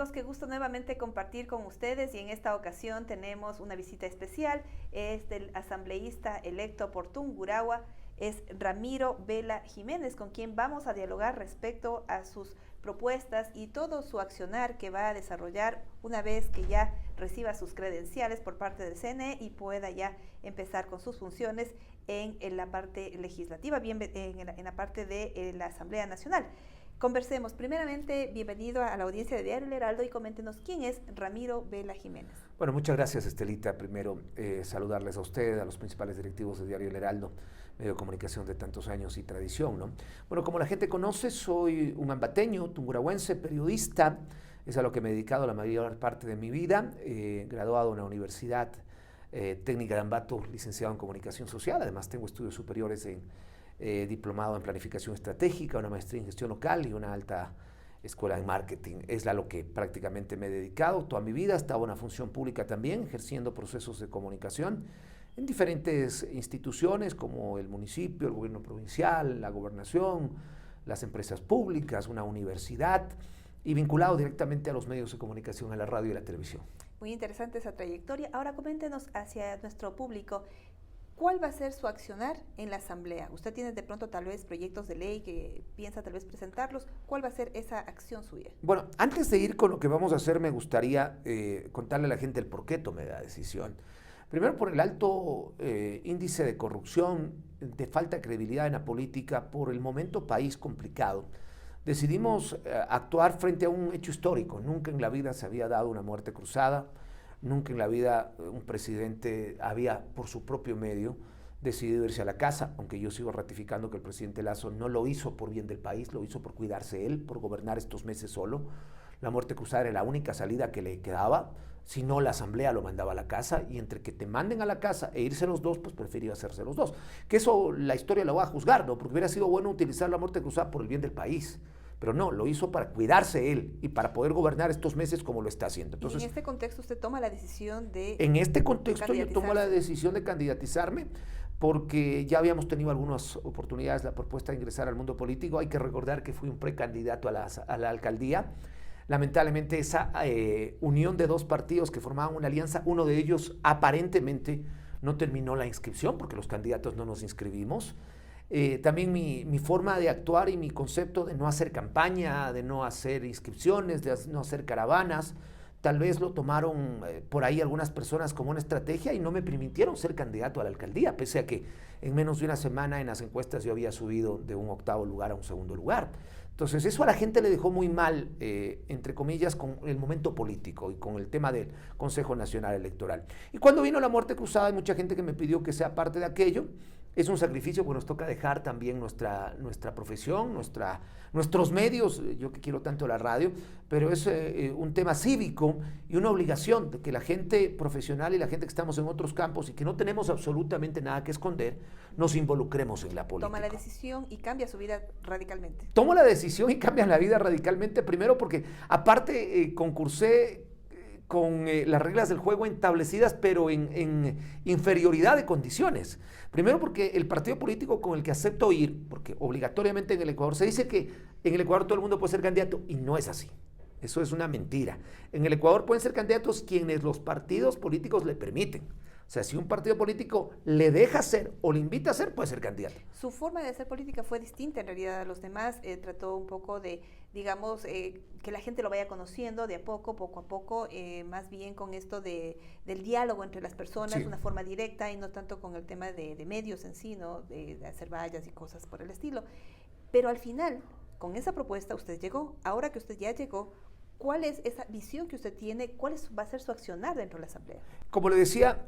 amigos, qué gusto nuevamente compartir con ustedes y en esta ocasión tenemos una visita especial. Es del asambleísta electo por Tungurahua, es Ramiro Vela Jiménez, con quien vamos a dialogar respecto a sus propuestas y todo su accionar que va a desarrollar una vez que ya reciba sus credenciales por parte del CNE y pueda ya empezar con sus funciones en la parte legislativa, en la parte de la Asamblea Nacional. Conversemos. Primeramente, bienvenido a la audiencia de Diario El Heraldo y coméntenos quién es Ramiro Vela Jiménez. Bueno, muchas gracias, Estelita. Primero, saludarles a ustedes, a los principales directivos de Diario El Heraldo, medio de comunicación de tantos años y tradición, ¿no? Bueno, como la gente conoce, soy un ambateño, tungurahuense, periodista, es a lo que me he dedicado la mayor parte de mi vida, graduado en la Universidad Técnica de Ambato, licenciado en Comunicación Social, además tengo estudios superiores en diplomado en Planificación Estratégica, una maestría en Gestión Local y una alta escuela en Marketing. Es a lo que prácticamente me he dedicado toda mi vida. Estaba en una función pública también, ejerciendo procesos de comunicación en diferentes instituciones como el municipio, el gobierno provincial, la gobernación, las empresas públicas, una universidad y vinculado directamente a los medios de comunicación, a la radio y la televisión. Muy interesante esa trayectoria. Ahora coméntenos hacia nuestro público. ¿Cuál va a ser su accionar en la Asamblea? Usted tiene de pronto tal vez proyectos de ley que piensa tal vez presentarlos. ¿Cuál va a ser esa acción suya? Bueno, antes de ir con lo que vamos a hacer, me gustaría contarle a la gente el por qué tomé la decisión. Primero, por el alto índice de corrupción, de falta de credibilidad en la política, por el momento país complicado. Decidimos actuar frente a un hecho histórico. Nunca en la vida se había dado una muerte cruzada. Nunca en la vida un presidente había, por su propio medio, decidido irse a la casa, aunque yo sigo ratificando que el presidente Lasso no lo hizo por bien del país, lo hizo por cuidarse él, por gobernar estos meses solo. La muerte cruzada era la única salida que le quedaba, si no la asamblea lo mandaba a la casa, y entre que te manden a la casa e irse los dos, pues prefería hacerse los dos. Que eso la historia lo va a juzgar, ¿no? Porque hubiera sido bueno utilizar la muerte cruzada por el bien del país. Pero no, lo hizo para cuidarse él y para poder gobernar estos meses como lo está haciendo. Entonces, y en este contexto usted toma la decisión de... En este contexto yo tomo la decisión de candidatizarme porque ya habíamos tenido algunas oportunidades, la propuesta de ingresar al mundo político. Hay que recordar que fui un precandidato a la alcaldía. Lamentablemente esa unión de dos partidos que formaban una alianza, uno de ellos aparentemente no terminó la inscripción porque los candidatos no nos inscribimos. También mi forma de actuar y mi concepto de no hacer campaña, de no hacer inscripciones, de no hacer caravanas, tal vez lo tomaron por ahí algunas personas como una estrategia y no me permitieron ser candidato a la alcaldía, pese a que en menos de una semana en las encuestas yo había subido de un octavo lugar a un segundo lugar. Entonces eso a la gente le dejó muy mal, entre comillas, con el momento político y con el tema del Consejo Nacional Electoral. Y cuando vino la muerte cruzada hay mucha gente que me pidió que sea parte de aquello. Es un sacrificio porque nos toca dejar también nuestra profesión, nuestros medios, yo que quiero tanto la radio, pero es un tema cívico y una obligación de que la gente profesional y la gente que estamos en otros campos y que no tenemos absolutamente nada que esconder, nos involucremos en la política. Toma la decisión y cambia su vida radicalmente. Tomo la decisión y cambia la vida radicalmente, primero porque aparte concursé con las reglas del juego establecidas, pero en inferioridad de condiciones. Primero porque el partido político con el que acepto ir, porque obligatoriamente en el Ecuador se dice que en el Ecuador todo el mundo puede ser candidato, y no es así. Eso es una mentira. En el Ecuador pueden ser candidatos quienes los partidos políticos le permiten. O sea, si un partido político le deja ser o le invita a ser, puede ser candidato. Su forma de hacer política fue distinta en realidad a los demás. Trató un poco de, digamos, que la gente lo vaya conociendo de a poco a poco, más bien con esto del diálogo entre las personas, sí, una forma directa y no tanto con el tema de medios en sí, ¿no? De hacer vallas y cosas por el estilo. Pero al final, con esa propuesta usted llegó. Ahora que usted ya llegó, ¿cuál es esa visión que usted tiene? ¿Cuál va a ser su accionar dentro de la Asamblea? Como le decía,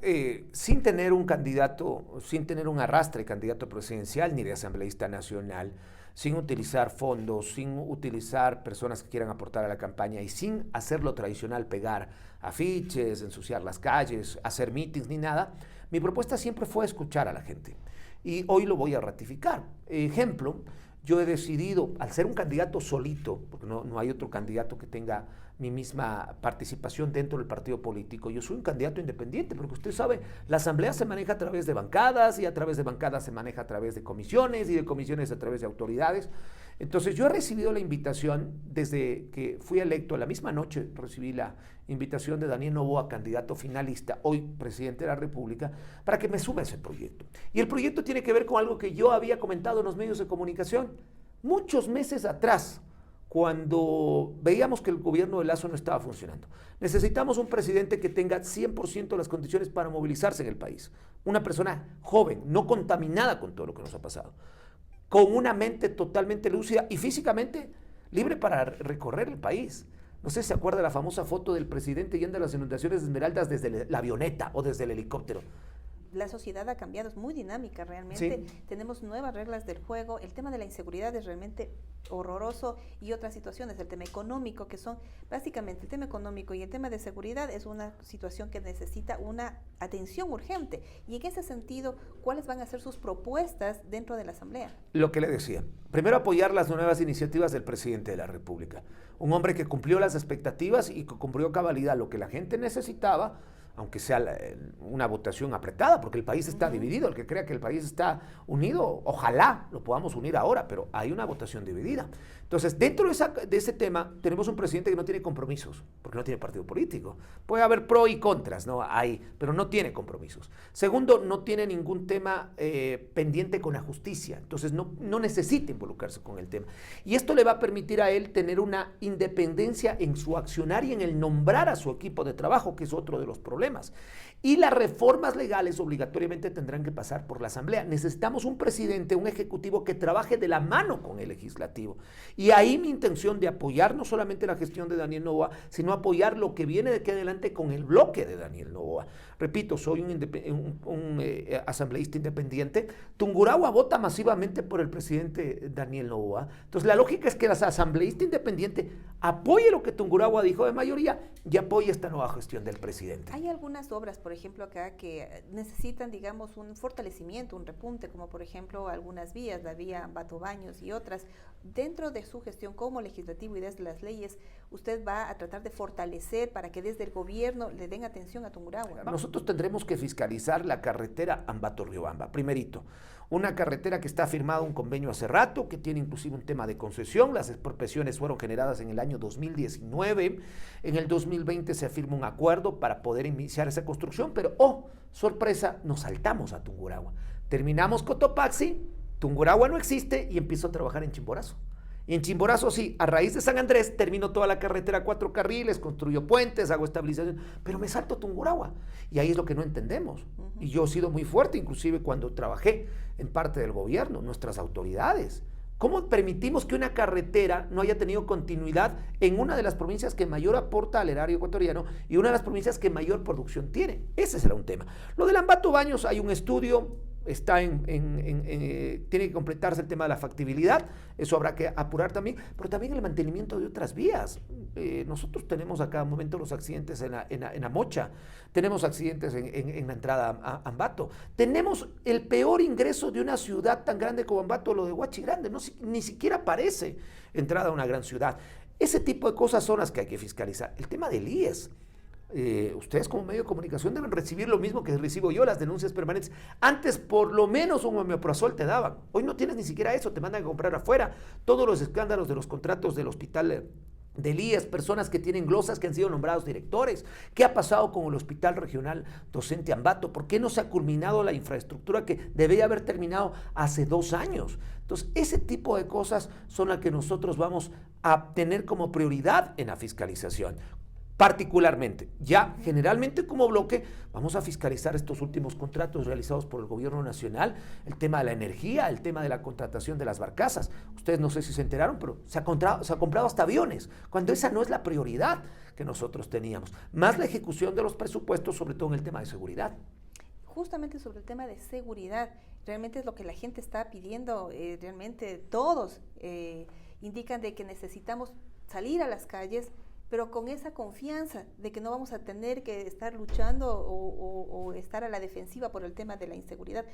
sin tener un candidato, sin tener un arrastre de candidato presidencial ni de asambleísta nacional, sin utilizar fondos, sin utilizar personas que quieran aportar a la campaña y sin hacer lo tradicional, pegar afiches, ensuciar las calles, hacer meetings ni nada, mi propuesta siempre fue escuchar a la gente. Y hoy lo voy a ratificar. Ejemplo, yo he decidido, al ser un candidato solito, porque no hay otro candidato que tenga mi misma participación dentro del partido político. Yo soy un candidato independiente, porque usted sabe, la asamblea se maneja a través de bancadas, y a través de bancadas se maneja a través de comisiones, y de comisiones a través de autoridades. Entonces yo he recibido la invitación, desde que fui electo, la misma noche recibí la invitación de Daniel Noboa, candidato finalista, hoy presidente de la República, para que me sume a ese proyecto. Y el proyecto tiene que ver con algo que yo había comentado en los medios de comunicación muchos meses atrás, cuando veíamos que el gobierno de Lasso no estaba funcionando. Necesitamos un presidente que tenga 100% las condiciones para movilizarse en el país. Una persona joven, no contaminada con todo lo que nos ha pasado, con una mente totalmente lúcida y físicamente libre para recorrer el país. No sé si se acuerda de la famosa foto del presidente yendo a las inundaciones de Esmeraldas desde la avioneta o desde el helicóptero. La sociedad ha cambiado, es muy dinámica realmente, sí. Tenemos nuevas reglas del juego, el tema de la inseguridad es realmente horroroso, y otras situaciones, el tema económico, que son básicamente el tema económico y el tema de seguridad, es una situación que necesita una atención urgente. Y en ese sentido, ¿cuáles van a ser sus propuestas dentro de la Asamblea? Lo que le decía, primero apoyar las nuevas iniciativas del presidente de la República, un hombre que cumplió las expectativas y que cumplió cabalidad lo que la gente necesitaba, aunque sea una votación apretada, porque el país está dividido. El que crea que el país está unido, ojalá lo podamos unir ahora, pero hay una votación dividida. Entonces, dentro de ese tema, tenemos un presidente que no tiene compromisos, porque no tiene partido político. Puede haber pro y contras, ¿no? Pero no tiene compromisos. Segundo, no tiene ningún tema pendiente con la justicia, entonces no necesita involucrarse con el tema. Y esto le va a permitir a él tener una independencia en su accionar y en el nombrar a su equipo de trabajo, que es otro de los problemas. Y las reformas legales obligatoriamente tendrán que pasar por la Asamblea. Necesitamos un presidente, un ejecutivo que trabaje de la mano con el legislativo. Y ahí mi intención de apoyar no solamente la gestión de Daniel Noboa, sino apoyar lo que viene de aquí adelante con el bloque de Daniel Noboa. Repito, soy un asambleísta independiente. Tungurahua vota masivamente por el presidente Daniel Noboa. Entonces la lógica es que el asambleísta independiente apoye lo que Tungurahua dijo de mayoría y apoye esta nueva gestión del presidente. Hay algunas obras, por ejemplo, acá que necesitan, digamos, un fortalecimiento, un repunte, como por ejemplo algunas vías, la vía Ambato Baños y otras. Dentro de su gestión como legislativo y desde las leyes, ¿usted va a tratar de fortalecer para que desde el gobierno le den atención a Tungurahua? Nosotros tendremos que fiscalizar la carretera Ambato-Riobamba, primerito. Una carretera que está firmado un convenio hace rato, que tiene inclusive un tema de concesión. Las expropiaciones fueron generadas en el año 2019. En el 2020 se firma un acuerdo para poder iniciar esa construcción, pero, oh, sorpresa, nos saltamos a Tungurahua. Terminamos Cotopaxi, Tungurahua no existe y empiezo a trabajar en Chimborazo. Y en Chimborazo sí, a raíz de San Andrés terminó toda la carretera 4 carriles, construyó puentes, hago estabilización, pero me salto Tungurahua. Y ahí es lo que no entendemos. Y yo he sido muy fuerte, inclusive cuando trabajé en parte del gobierno, nuestras autoridades. ¿Cómo permitimos que una carretera no haya tenido continuidad en una de las provincias que mayor aporta al erario ecuatoriano y una de las provincias que mayor producción tiene? Ese será un tema. Lo del Ambato Baños, hay un estudio, tiene que completarse el tema de la factibilidad, eso habrá que apurar también, pero también el mantenimiento de otras vías. Nosotros tenemos a cada momento los accidentes en Amocha, tenemos accidentes en la entrada a Ambato, tenemos el peor ingreso de una ciudad tan grande como Ambato, lo de Huachi Grande, ni siquiera parece entrada a una gran ciudad. Ese tipo de cosas son las que hay que fiscalizar. El tema del IES. Ustedes como medio de comunicación deben recibir lo mismo que recibo yo, las denuncias permanentes. Antes por lo menos un omeprazol te daban. Hoy no tienes ni siquiera eso, te mandan a comprar afuera. Todos los escándalos de los contratos del hospital del IES, personas que tienen glosas que han sido nombrados directores. ¿Qué ha pasado con el Hospital Regional Docente Ambato? ¿Por qué no se ha culminado la infraestructura que debía haber terminado hace 2 años? Entonces, ese tipo de cosas son las que nosotros vamos a tener como prioridad en la fiscalización. Particularmente, ya generalmente como bloque vamos a fiscalizar estos últimos contratos realizados por el gobierno nacional, el tema de la energía, el tema de la contratación de las barcazas. Ustedes no sé si se enteraron, pero se ha comprado hasta aviones, cuando esa no es la prioridad que nosotros teníamos, más la ejecución de los presupuestos, sobre todo en el tema de seguridad. Justamente sobre el tema de seguridad, realmente es lo que la gente está pidiendo, realmente todos indican de que necesitamos salir a las calles, pero con esa confianza de que no vamos a tener que estar luchando o estar a la defensiva por el tema de la inseguridad.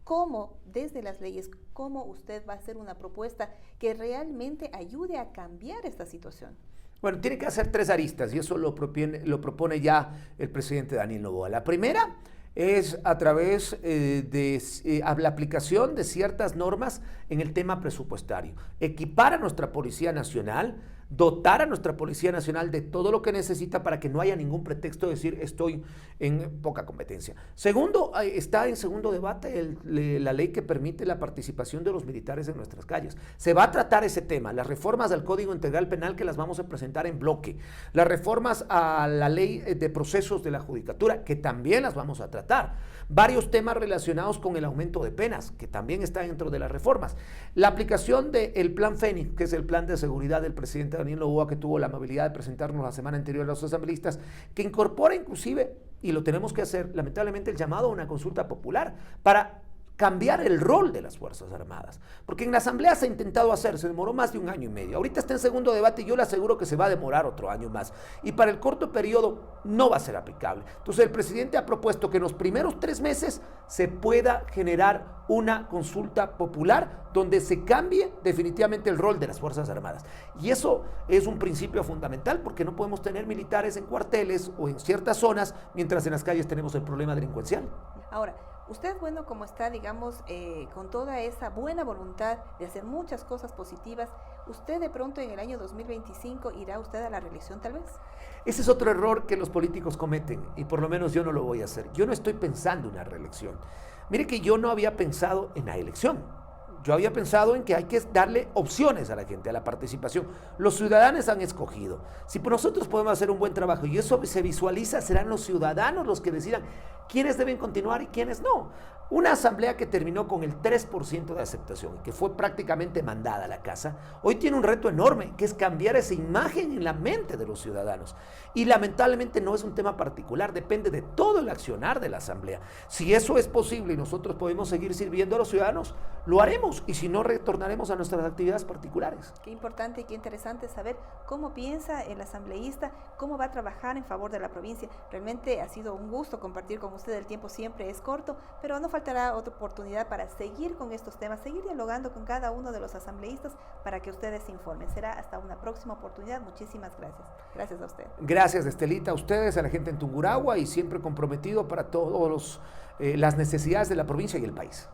¿Cómo, desde las leyes, cómo usted va a hacer una propuesta que realmente ayude a cambiar esta situación? Bueno, tiene que hacer 3 aristas y eso lo propone ya el presidente Daniel Noboa. La primera es a través de la aplicación de ciertas normas en el tema presupuestario. Equipar a nuestra Policía Nacional, dotar a nuestra Policía Nacional de todo lo que necesita para que no haya ningún pretexto de decir estoy en poca competencia. Segundo, está en segundo debate la ley que permite la participación de los militares en nuestras calles. Se va a tratar ese tema, las reformas al Código Integral Penal que las vamos a presentar en bloque, las reformas a la ley de procesos de la judicatura que también las vamos a tratar, varios temas relacionados con el aumento de penas que también está dentro de las reformas, la aplicación del Plan Fénix, que es el plan de seguridad del presidente Daniel Noboa, que tuvo la amabilidad de presentarnos la semana anterior a los asambleístas, que incorpora inclusive, y lo tenemos que hacer, lamentablemente, el llamado a una consulta popular para cambiar el rol de las Fuerzas Armadas, porque en la Asamblea se ha intentado hacer, se demoró más de 1 año y medio, ahorita está en segundo debate y yo le aseguro que se va a demorar otro año más, y para el corto periodo no va a ser aplicable. Entonces el presidente ha propuesto que en los primeros 3 meses se pueda generar una consulta popular donde se cambie definitivamente el rol de las Fuerzas Armadas, y eso es un principio fundamental porque no podemos tener militares en cuarteles o en ciertas zonas mientras en las calles tenemos el problema delincuencial. Ahora, usted, bueno, como está, digamos, con toda esa buena voluntad de hacer muchas cosas positivas, ¿usted de pronto en el año 2025 irá usted a la reelección tal vez? Ese es otro error que los políticos cometen y por lo menos yo no lo voy a hacer. Yo no estoy pensando en una reelección. Mire que yo no había pensado en la elección. Yo había pensado en que hay que darle opciones a la gente, a la participación. Los ciudadanos han escogido. Si nosotros podemos hacer un buen trabajo y eso se visualiza, serán los ciudadanos los que decidan quiénes deben continuar y quiénes no. Una asamblea que terminó con el 3% de aceptación y que fue prácticamente mandada a la casa, hoy tiene un reto enorme, que es cambiar esa imagen en la mente de los ciudadanos. Y lamentablemente no es un tema particular, depende de todo el accionar de la asamblea. Si eso es posible y nosotros podemos seguir sirviendo a los ciudadanos, lo haremos, y si no, retornaremos a nuestras actividades particulares. Qué importante y qué interesante saber cómo piensa el asambleísta, cómo va a trabajar en favor de la provincia. Realmente ha sido un gusto compartir con usted, el tiempo siempre es corto, pero no faltará otra oportunidad para seguir con estos temas, seguir dialogando con cada uno de los asambleístas para que ustedes se informen. Será hasta una próxima oportunidad. Muchísimas gracias. Gracias a usted. Gracias, Estelita, a ustedes, a la gente en Tungurahua, y siempre comprometido para todos las necesidades de la provincia y el país.